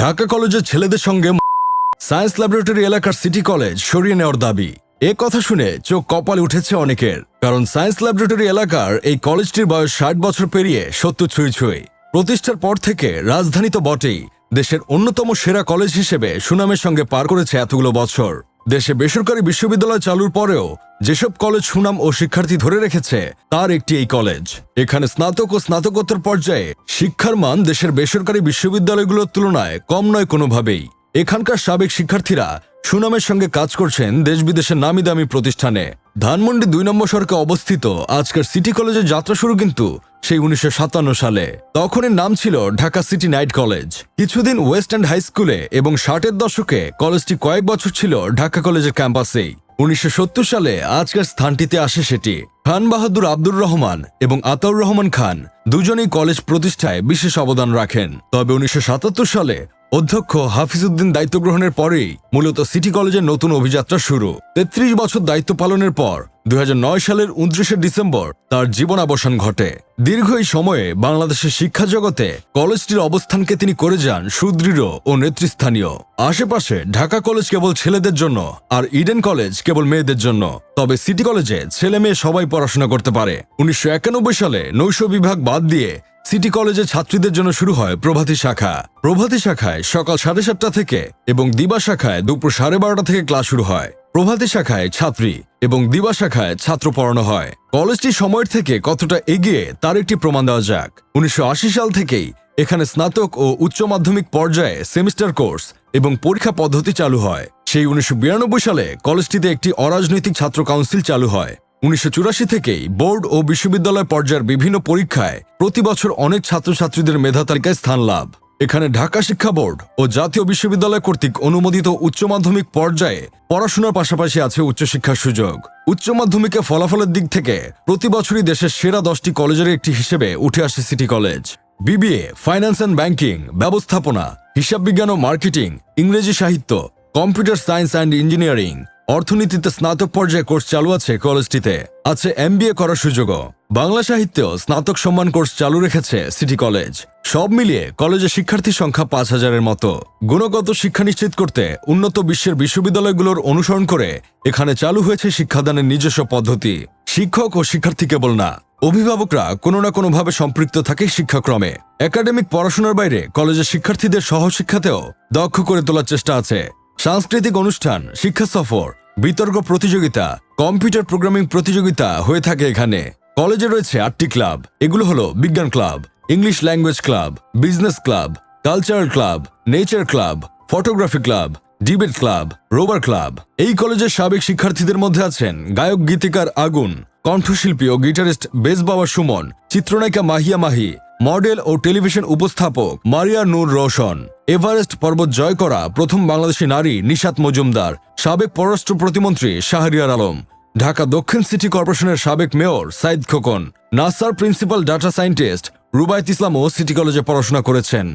ঢাকা কলেজের ছেলেদের সঙ্গে সায়েন্স ল্যাবরেটরি এলাকার সিটি কলেজ সরিয়ে নেওয়ার দাবি। এ কথা শুনে চোখ কপালে উঠেছে অনেকের, কারণ সায়েন্স ল্যাবরেটরি এলাকার এই কলেজটির বয়স 60 বছর পেরিয়ে 70 ছুঁই ছুঁই। প্রতিষ্ঠার পর থেকে রাজধানী তো বটেই, দেশের অন্যতম সেরা কলেজ হিসেবে সুনামের সঙ্গে পার করেছে এতগুলো বছর। দেশে বেসরকারি বিশ্ববিদ্যালয় চালুর পরেও যেসব কলেজ সুনাম ও শিক্ষার্থী ধরে রেখেছে তার একটি এই কলেজ। এখানে স্নাতক ও স্নাতকোত্তর পর্যায়ে শিক্ষার মান দেশের বেসরকারি বিশ্ববিদ্যালয়গুলোর তুলনায় কম নয় কোনোভাবেই। এখানকার সাবেক শিক্ষার্থীরা সুনামের সঙ্গে কাজ করছেন দেশ বিদেশের নামি দামি প্রতিষ্ঠানে। ধানমন্ডি 2 নম্বর সড়কে অবস্থিত আজকের সিটি কলেজের যাত্রা শুরু কিন্তু সেই 1957 সালে। তখন এর নাম ছিল ঢাকা সিটি নাইট কলেজ। কিছুদিন ওয়েস্ট এন্ড হাই স্কুলে এবং 60-এর দশকে কলেজটি কয়েক বছর ছিল ঢাকা কলেজের ক্যাম্পাসেই। 1970 সালে আজকের স্থানটিতে আসে সেটি। খান বাহাদুর আব্দুর রহমান এবং আতাউর রহমান খান দুজনেই কলেজ প্রতিষ্ঠায় বিশেষ অবদান রাখেন। তবে 1977 সালে অধ্যক্ষ হাফিজউদ্দিন দায়িত্ব গ্রহণের পরেই মূলত সিটি কলেজের নতুন অভিযাত্রা শুরু। 33 বছর দায়িত্ব পালনের পর 2009 সালের 29শে ডিসেম্বর তার জীবনাবসান ঘটে। দীর্ঘ এই সময়ে বাংলাদেশের শিক্ষা জগতে কলেজটির অবস্থানকে তিনি করে যান সুদৃঢ় ও নেতৃস্থানীয়। আশেপাশে ঢাকা কলেজ কেবল ছেলেদের জন্য আর ইডেন কলেজ কেবল মেয়েদের জন্য। তবে সিটি কলেজে ছেলে মেয়ে সবাই পড়াশোনা করতে পারে। 1991 সালে নৈশ বিভাগ বাদ দিয়ে সিটি কলেজের ছাত্রীদের জন্য শুরু হয় প্রভাতী শাখা। প্রভাতী শাখায় সকাল 7:30 থেকে এবং দিবা শাখায় দুপুর 12:30 থেকে ক্লাস শুরু হয়। প্রভাতী শাখায় ছাত্রী এবং দিবা শাখায় ছাত্র পড়ানো হয়। কলেজটি সময়ের থেকে কতটা এগিয়ে তার একটি প্রমাণ দেওয়া যাক। 1980 সাল থেকেই এখানে স্নাতক ও উচ্চ মাধ্যমিক পর্যায়ে সেমিস্টার কোর্স এবং পরীক্ষা পদ্ধতি চালু হয়। সেই 1992 সালে কলেজটিতে একটি অরাজনৈতিক ছাত্র কাউন্সিল চালু হয়। 1984 থেকেই বোর্ড ও বিশ্ববিদ্যালয় পর্যায়ের বিভিন্ন পরীক্ষায় প্রতি বছর অনেক ছাত্রছাত্রীদের মেধা তালিকায় স্থান লাভ। এখানে ঢাকা শিক্ষা বোর্ড ও জাতীয় বিশ্ববিদ্যালয় কর্তৃক অনুমোদিত উচ্চ মাধ্যমিক পর্যায়ে পড়াশোনার পাশাপাশি আছে উচ্চশিক্ষার সুযোগ। উচ্চ মাধ্যমিকে ফলাফলের দিক থেকে প্রতি বছরই দেশের সেরা 10টি কলেজের একটি হিসেবে উঠে আসে city college. BBA, finance and banking, ব্যবস্থাপনা, হিসাব বিজ্ঞান ও মার্কেটিং, ইংরেজি সাহিত্য, কম্পিউটার সায়েন্স অ্যান্ড ইঞ্জিনিয়ারিং, অর্থনীতিতে স্নাতক পর্যায়ে কোর্স চালু আছে কলেজটিতে। আছে এমবিএ করার সুযোগও। বাংলা সাহিত্যেও স্নাতক সম্মান কোর্স চালু রেখেছে সিটি কলেজ। সব মিলিয়ে কলেজের শিক্ষার্থী সংখ্যা 5000-এর মতো। গুণগত শিক্ষা নিশ্চিত করতে উন্নত বিশ্বের বিশ্ববিদ্যালয়গুলোর অনুসরণ করে এখানে চালু হয়েছে শিক্ষাদানের নিজস্ব পদ্ধতি। শিক্ষক ও শিক্ষার্থী কেবল না, অভিভাবকরা কোনো না কোনোভাবে সম্পৃক্ত থাকে শিক্ষাক্রমে। একাডেমিক পড়াশোনার বাইরে কলেজের শিক্ষার্থীদের সহশিক্ষাতেও দক্ষ করে তোলার চেষ্টা আছে। সাংস্কৃতিক অনুষ্ঠান, শিক্ষা সফর, বিতর্ক প্রতিযোগিতা, কম্পিউটার প্রোগ্রামিং প্রতিযোগিতা হয়ে থাকে এখানে। কলেজে রয়েছে 8টি ক্লাব। এগুলো হলো বিজ্ঞান club, English language club, business club, cultural club, nature club, photography club, debate club, রোবার ক্লাব। এই কলেজের সাবেক শিক্ষার্থীদের মধ্যে আছেন গায়ক গীতিকার আগুন, কণ্ঠশিল্পী ও গিটারিস্ট বেস বাবা সুমন, চিত্রনায়িকা মাহিয়া মাহি, মডেল ও টেলিভিশন উপস্থাপক মারিয়া নূর রোশন, এভারেস্ট পর্বত জয় করা প্রথম বাংলাদেশী নারী নিশাত মজুমদার, সাবেক পররাষ্ট্র প্রতিমন্ত্রী শাহরিয়ার আলম, ঢাকা দক্ষিণ সিটি কর্পোরেশনের সাবেক মেয়র সাইদ খোকন, নাসার প্রিন্সিপাল ডাটা সায়েন্টিস্ট রুবায়েত ইসলামও সিটি কলেজে পড়াশোনা করেছেন।